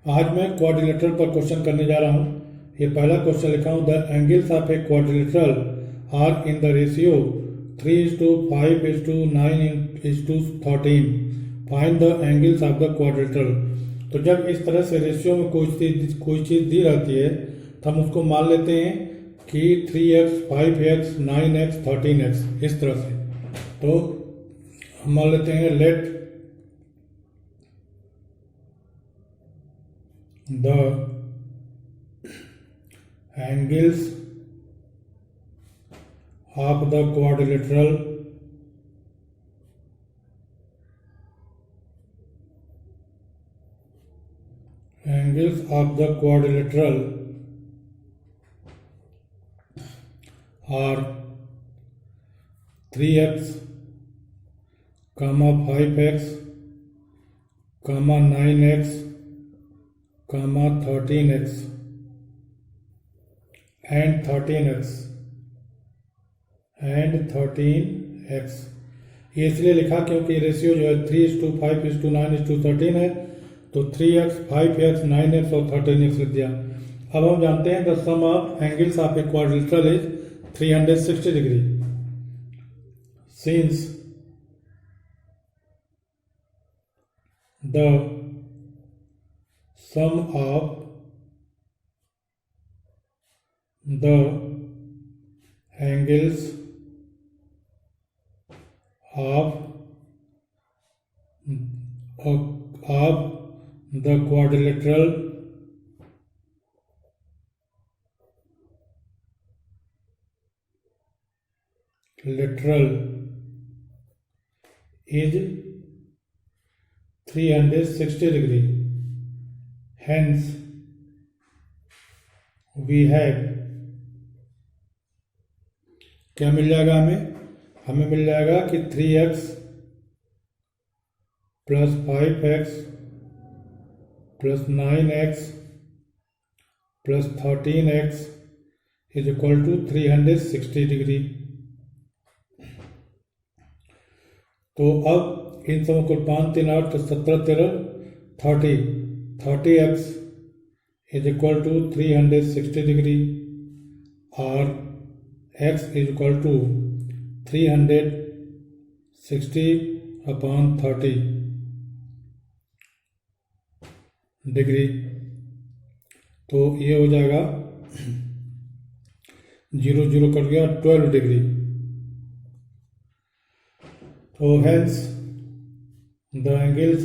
आज मैं क्वाड्रिलेटरल पर क्वेश्चन करने जा रहा हूँ। ये पहला क्वेश्चन लिखा हूँ, the angles of a quadrilateral are in the ratio 3:5:9:13। Find the angles of the quadrilateral. तो जब इस तरह से रेशियो में कोई चीज़ दी रहती है तो हम उसको मान लेते हैं कि 3x, 5x, 9x, 13x, इस तरह से। तो हम मान लेते हैं late the angles of the quadrilateral are 3x, 5x, 9x, 13x and 13x। ये इसलिए लिखा क्योंकि रेशियो जो है 3:5:9:13 है, तो 3x, 5x, 9x और 13x लिख दिया। अब हम जानते हैं the sum of angles of a quadrilateral is 360 degree. Since the sum of the angles of the quadrilateral is 360 degree. Hence, we have, क्या मिल जाएगा हमें मिल जाएगा कि 3x plus 5x plus 9x plus 13x is equal to 360 degree. तो अब इन सबों को 5 3 8 17 13 30x is equal to 360 degree और x is equal to 360/30 degree. तो ये हो जाएगा 0 0 कट गया 12 डिग्री। तो hence the angles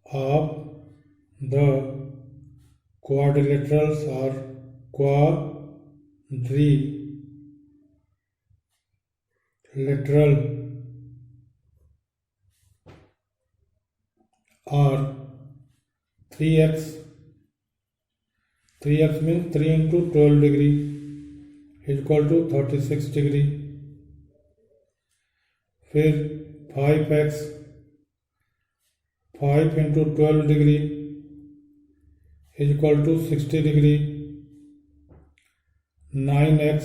of the quadrilaterals are quadrilateral are 3x means 3 into 12 degree is equal to 36 degree। फिर 5x 5 into 12 degree is equal to 60 degree। 9x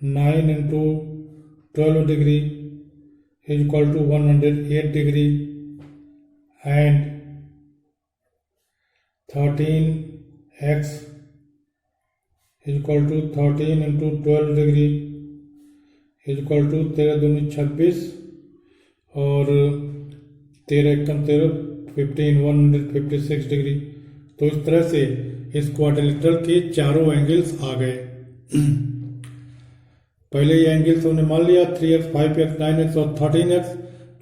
9 into 12 degree is equal to 108 degree and 13x is equal to 13 into 12 degree is equal to 13 दूनी 26 और 13 एकम 13 15 156 degree. तो इस तरह से इस quadrilateral के चारों एंगल्स आ गए। पहले ये एंगल्स हमने मान लिया 3x 5x 9x और 13x,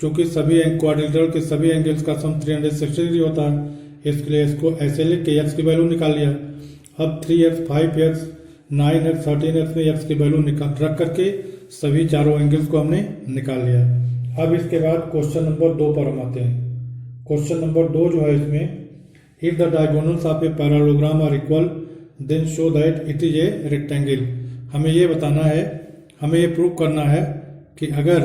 चूंकि सभी क्वाड्रिलेटरल के सभी एंगल्स का सम 360 डिग्री होता है, इसके लिए इसको ऐसे लिख के x की वैल्यू निकाल लिया। अब 3x 5x 9x 13x में x की वैल्यू रख करके सभी चारों एंगल्स को हमने निकाल लिया। अब इसके बाद क्वेश्चन नंबर 2 पर हम आते हैं। क्वेश्चन नंबर 2 जो है, इसमें if the diagonals of a parallelogram are equal then show that it is a rectangle. हमें ये बताना है, हमें ये प्रूव करना है कि अगर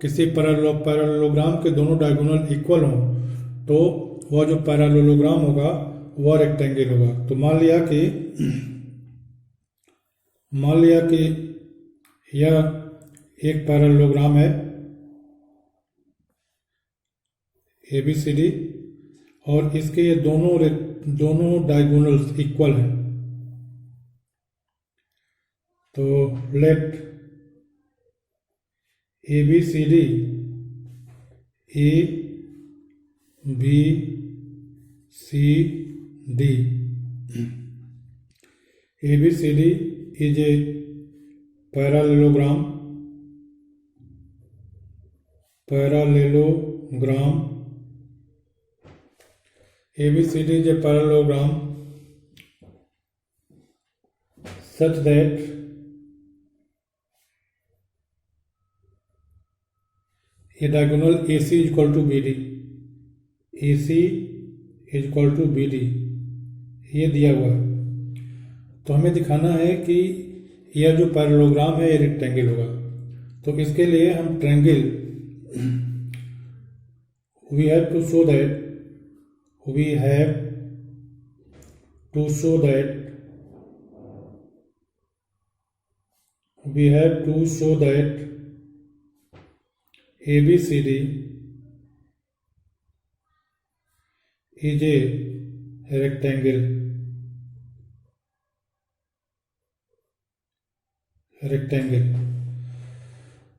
किसी पैरेललोग्राम के दोनों डायगोनल इक्वल हों तो वह जो पैरेललोग्राम होगा वह रेक्टेंगल होगा। तो मान लिया कि यह एक पैरेललोग्राम है ABCD, और इसके ये दोनों डायगोनल्स इक्वल हैं। तो late ABCD ABCD ABCD is a parallelogram ABCD is a parallelogram such that a diagonal AC is equal to BD, AC is equal to BD, ये दिया हुआ है। तो हमें दिखाना है कि यह जो पैरेललोग्राम है ये रेक्टेंगल होगा। तो इसके लिए हम triangle we have to show that ABCD is a rectangle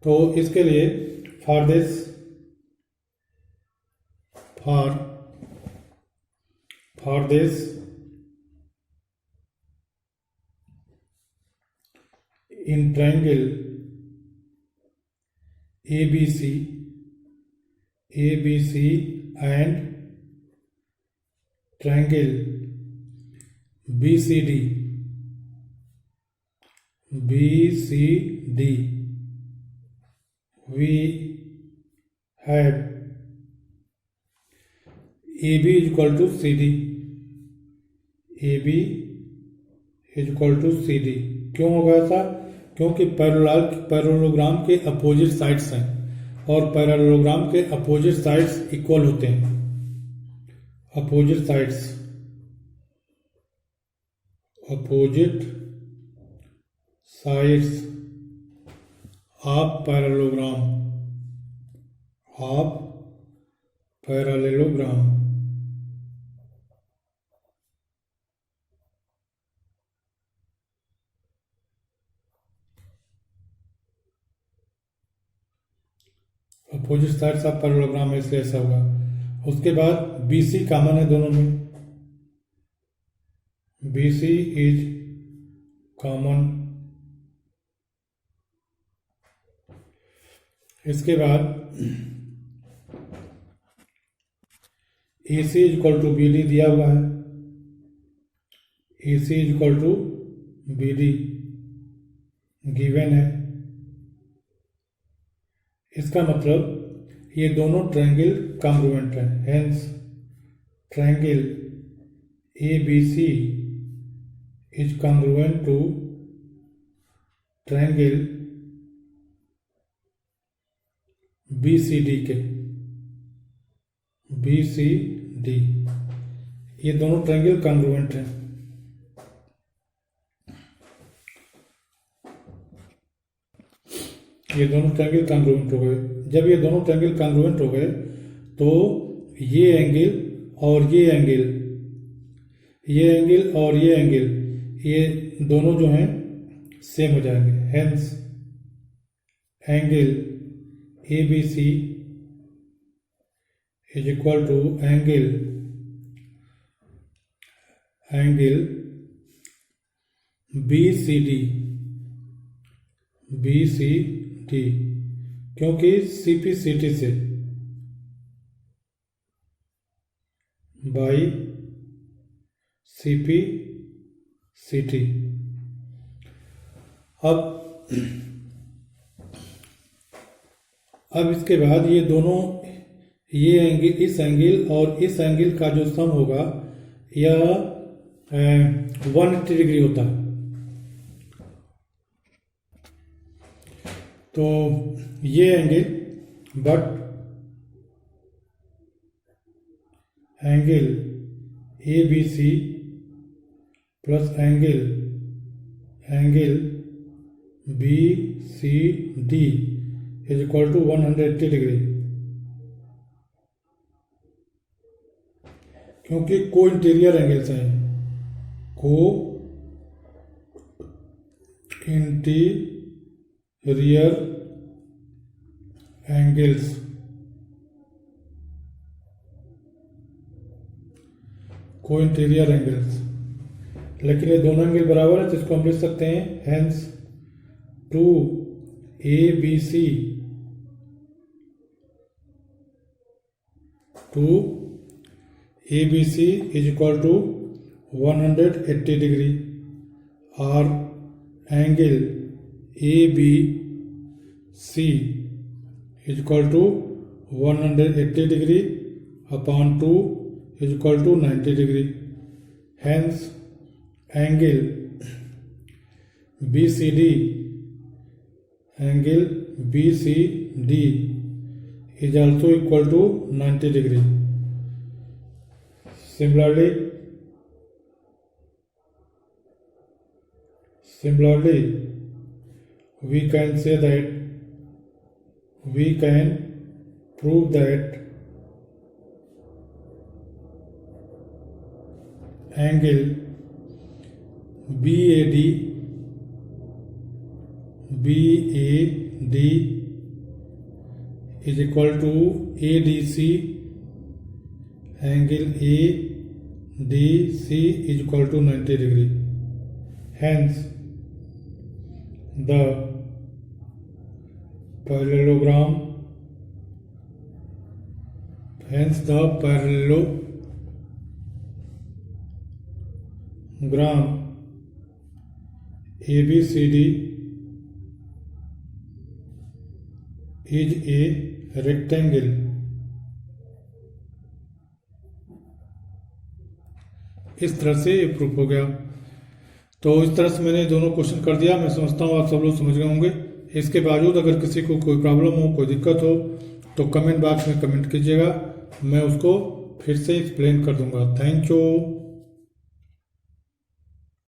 तो इसके लिए for this in triangle ABC and triangle BCD we have AB is equal to CD, AB is equal to CD। क्यों होगा ऐसा? क्योंकि पैरेललोग्राम के opposite sides हैं और पैरेललोग्राम के अपोजिट साइड्स इक्वल होते हैं। Opposite sides of parallelogram opposite sides of parallelogram है, इसलिए ऐसा होगा। उसके बाद BC कॉमन है दोनों में, BC इज कॉमन। इसके बाद AC is equal to BD दिया हुआ है, AC is equal to BD given है। इसका मतलब ये दोनों ट्रायंगल कॉन्ग्रुएंट हैं, hence triangle ABC is congruent to triangle BCD के BCD, ये दोनों ट्रायंगल कॉन्ग्रुएंट हैं। ये दोनों ट्रायंगल कॉन्ग्रुएंट हो गए। जब ये दोनों ट्रायंगल कॉन्ग्रुएंट हो गए तो ये एंगल और ये एंगल ये दोनों जो हैं सेम हो जाएंगे, hence angle ABC is equal to angle BCD क्योंकि CPCT से बाई CPCT। अब इसके बाद ये दोनों, ये एंगल, इस एंगल और इस एंगल का जो सम होगा यह 180 डिग्री होता है। तो ये angle, but angle ABC plus angle BCD is equal to 180 degree. क्योंकि को इंटीरियर एंगल्स हैं, cointerior angles, cointerior angles, लेकिन ये दोनों एंगल बराबर है, जिसको हम लिख सकते हैं hence two ABC is equal to 180 degree, और angle ABC is equal to 180 degree upon 2 is equal to 90 degree. Hence, angle BCD is also equal to 90 degree. Similarly, we can say that we can prove that angle BAD is equal to ADC, angle ADC is equal to 90 degree. Hence, the parallelogram ABCD is a rectangle. इस तरह से ये proof हो गया। तो इस तरह से मैंने दोनों क्वेश्चन कर दिया। मैं समझता हूँ आप सब लोग समझ गए होंगे। इसके बावजूद अगर किसी को कोई प्रॉब्लम हो, कोई दिक्कत हो, तो कमेंट बॉक्स में कमेंट कीजिएगा, मैं उसको फिर से एक्सप्लेन कर दूंगा। Thank you.